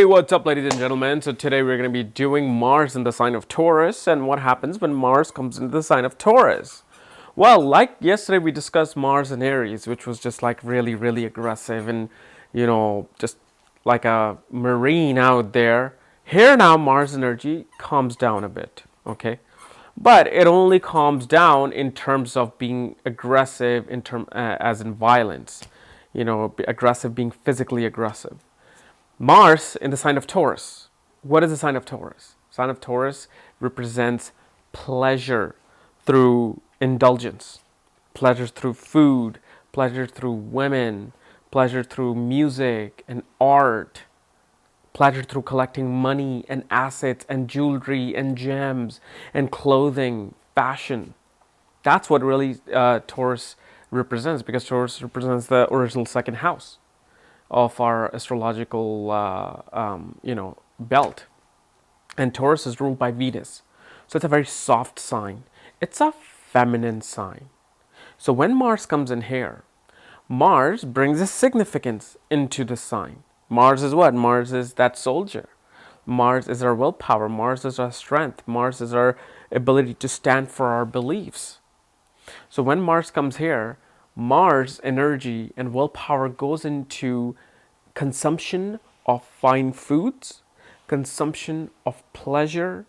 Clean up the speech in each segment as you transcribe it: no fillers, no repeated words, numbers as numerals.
Hey, what's up, ladies and gentlemen? So today we're going to be doing Mars in the sign of Taurus and what happens when Mars comes into the sign of Taurus. Well, like yesterday we discussed Mars in Aries, which was just like really, really aggressive and, just like a marine out there. Here now Mars energy calms down a bit, okay? But it only calms down in terms of being aggressive as in violence, aggressive being physically aggressive. Mars in the sign of Taurus. What is the sign of Taurus? Sign of Taurus represents pleasure through indulgence, pleasure through food, pleasure through women, pleasure through music and art, pleasure through collecting money and assets and jewelry and gems and clothing, fashion. That's what really Taurus represents, because Taurus represents the original second house of our astrological, belt. And Taurus is ruled by Venus. So it's a very soft sign. It's a feminine sign. So when Mars comes in here, Mars brings a significance into the sign. Mars is what? Mars is that soldier. Mars is our willpower. Mars is our strength. Mars is our ability to stand for our beliefs. So when Mars comes here, Mars energy and willpower goes into consumption of fine foods, consumption of pleasure,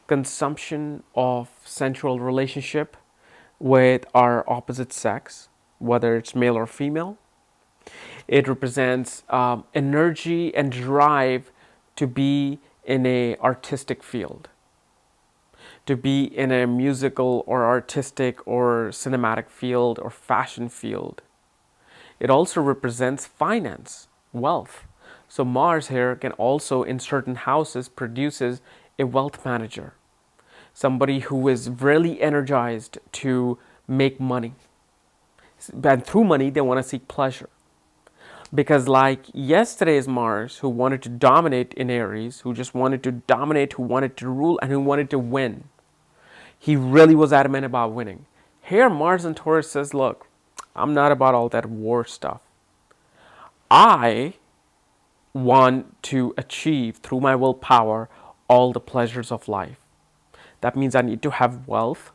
consumption of sensual relationship with our opposite sex, whether it's male or female. It represents energy and drive to be in a artistic field, to be in a musical or artistic or cinematic field or fashion field. It also represents finance, wealth. So Mars here can also, in certain houses, produces a wealth manager, somebody who is really energized to make money. And through money, they want to seek pleasure. Because like yesterday's Mars, who wanted to dominate in Aries, who just wanted to dominate, who wanted to rule, and who wanted to win. He really was adamant about winning. Here, Mars in Taurus says, look, I'm not about all that war stuff. I want to achieve, through my willpower, all the pleasures of life. That means I need to have wealth.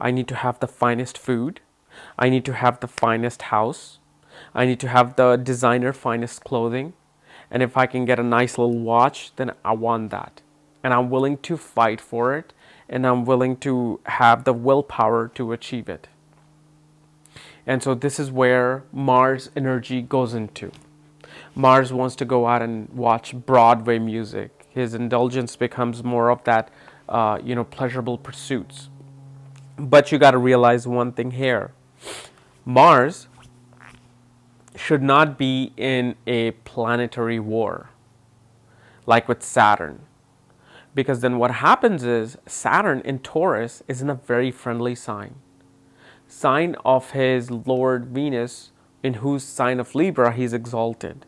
I need to have the finest food. I need to have the finest house. I need to have the designer finest clothing. And if I can get a nice little watch, then I want that. And I'm willing to fight for it. And I'm willing to have the willpower to achieve it. And so this is where Mars energy goes into. Mars wants to go out and watch Broadway music. His indulgence becomes more of that, pleasurable pursuits. But you got to realize one thing here. Mars should not be in a planetary war, like with Saturn. Because then what happens is Saturn in Taurus is in a very friendly sign of his Lord Venus, in whose sign of Libra he's exalted.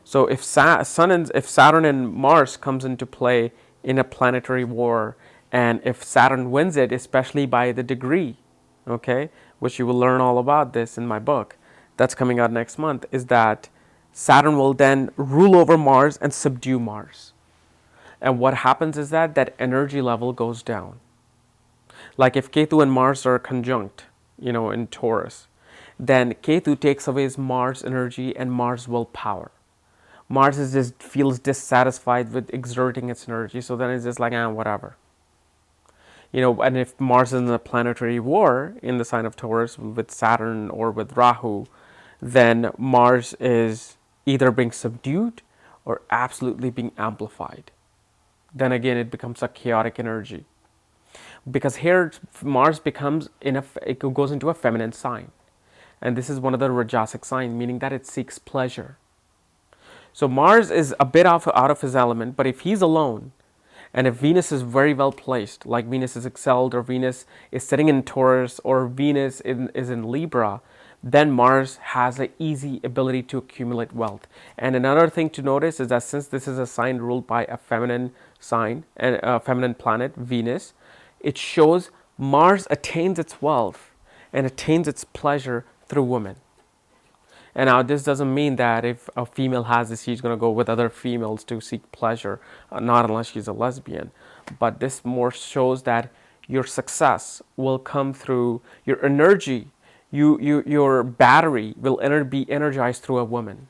So if Saturn and Mars comes into play in a planetary war, and if Saturn wins it, especially by the degree, okay, which you will learn all about this in my book that's coming out next month, is that Saturn will then rule over Mars and subdue Mars. And what happens is that energy level goes down. Like if Ketu and Mars are conjunct, in Taurus, then Ketu takes away his Mars energy and Mars willpower. Mars feels dissatisfied with exerting its energy, so then it's just like, whatever. And if Mars is in a planetary war in the sign of Taurus with Saturn or with Rahu, then Mars is either being subdued or absolutely being amplified. Then again, it becomes a chaotic energy. Because here, Mars it goes into a feminine sign. And this is one of the Rajasic signs, meaning that it seeks pleasure. So Mars is a bit out of his element, but if he's alone, and if Venus is very well placed, like Venus is excelled, or Venus is sitting in Taurus, or Venus is in Libra, then Mars has an easy ability to accumulate wealth. And another thing to notice is that since this is a sign ruled by a feminine sign, and a feminine planet, Venus, it shows Mars attains its wealth and attains its pleasure through women. And now this doesn't mean that if a female has this, she's going to go with other females to seek pleasure, not unless she's a lesbian. But this more shows that your success will come through your energy. Your battery will be energized through a woman.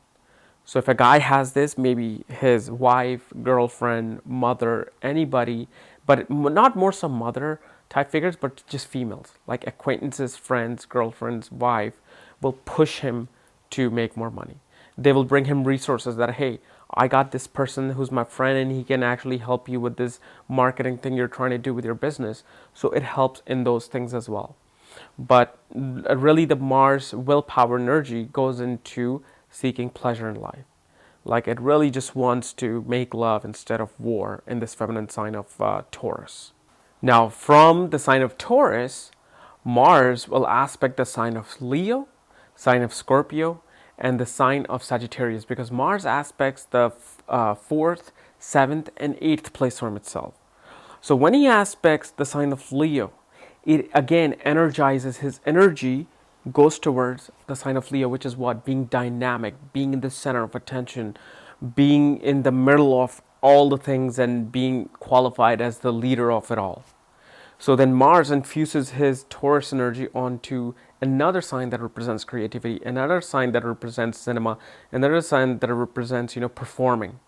So if a guy has this, maybe his wife, girlfriend, mother, anybody, but not more some mother type figures, but just females, like acquaintances, friends, girlfriends, wife, will push him to make more money. They will bring him resources that, hey, I got this person who's my friend and he can actually help you with this marketing thing you're trying to do with your business. So it helps in those things as well. But really, the Mars willpower energy goes into seeking pleasure in life. Like it really just wants to make love instead of war in this feminine sign of Taurus. Now, from the sign of Taurus, Mars will aspect the sign of Leo, sign of Scorpio, and the sign of Sagittarius, because Mars aspects the 4th, 7th, and 8th place from itself. So when he aspects the sign of Leo, it again energizes his energy, goes towards the sign of Leo, which is what? Being dynamic, being in the center of attention, being in the middle of all the things and being qualified as the leader of it all. So then Mars infuses his Taurus energy onto another sign that represents creativity, another sign that represents cinema, another sign that represents, performing.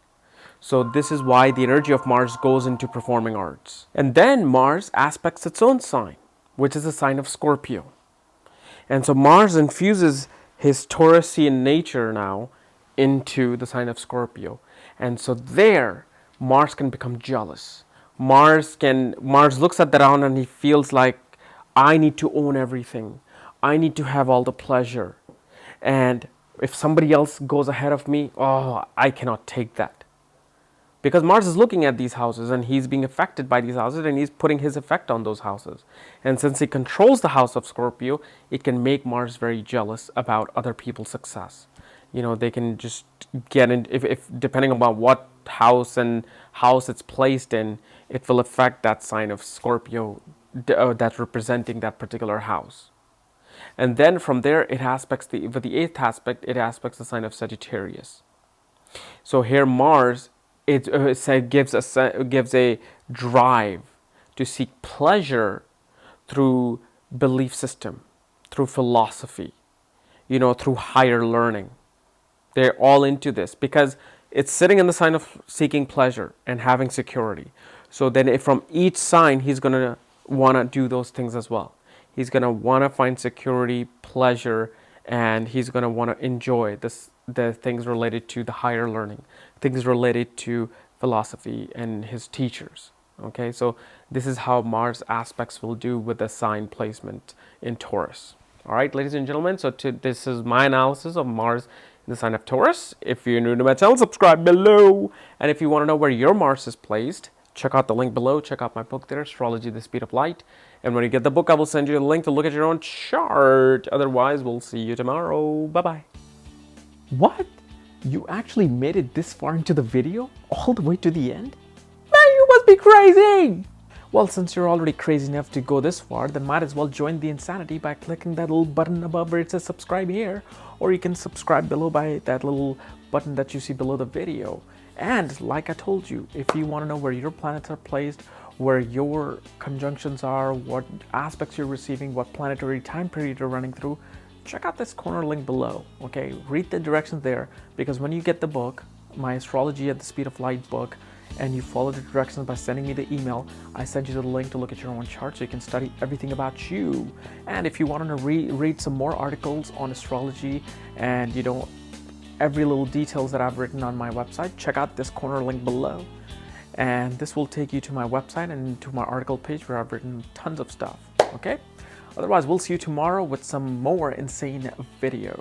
So this is why the energy of Mars goes into performing arts. And then Mars aspects its own sign, which is the sign of Scorpio. And so Mars infuses his Taurusian nature now into the sign of Scorpio. And so there, Mars can become jealous. Mars looks at that on and he feels like, I need to own everything. I need to have all the pleasure. And if somebody else goes ahead of me, oh, I cannot take that. Because Mars is looking at these houses and he's being affected by these houses and he's putting his effect on those houses. And since he controls the house of Scorpio, it can make Mars very jealous about other people's success. They can just get in, if depending on what house it's placed in, it will affect that sign of Scorpio that's representing that particular house. And then from there, it aspects with the 8th aspect, it aspects the sign of Sagittarius. So here Mars, it gives a drive to seek pleasure through belief system, through philosophy, through higher learning. They're all into this because it's sitting in the sign of seeking pleasure and having security. So then from each sign, he's going to want to do those things as well. He's going to want to find security, pleasure, and he's going to want to enjoy the things related to the higher learning, things related to philosophy and his teachers. Okay, so this is how Mars aspects will do with the sign placement in Taurus. All right, ladies and gentlemen, so this is my analysis of Mars in the sign of Taurus. If you're new to my channel, subscribe below. And if you want to know where your Mars is placed, check out the link below. Check out my book there, Astrology, the Speed of Light. And when you get the book, I will send you a link to look at your own chart. Otherwise, we'll see you tomorrow. Bye-bye. What? You actually made it this far into the video? All the way to the end? Man, you must be crazy! Well, since you're already crazy enough to go this far, then might as well join the insanity by clicking that little button above where it says subscribe here. Or you can subscribe below by that little button that you see below the video. And like I told you, if you want to know where your planets are placed, where your conjunctions are, what aspects you're receiving, what planetary time period you're running through, check out this corner link below, okay? Read the directions there, because when you get the book, my Astrology at the Speed of Light book, and you follow the directions by sending me the email, I send you the link to look at your own chart so you can study everything about you. And if you want to read some more articles on astrology and every little details that I've written on my website, check out this corner link below. And this will take you to my website and to my article page where I've written tons of stuff, okay? Otherwise, we'll see you tomorrow with some more insane video.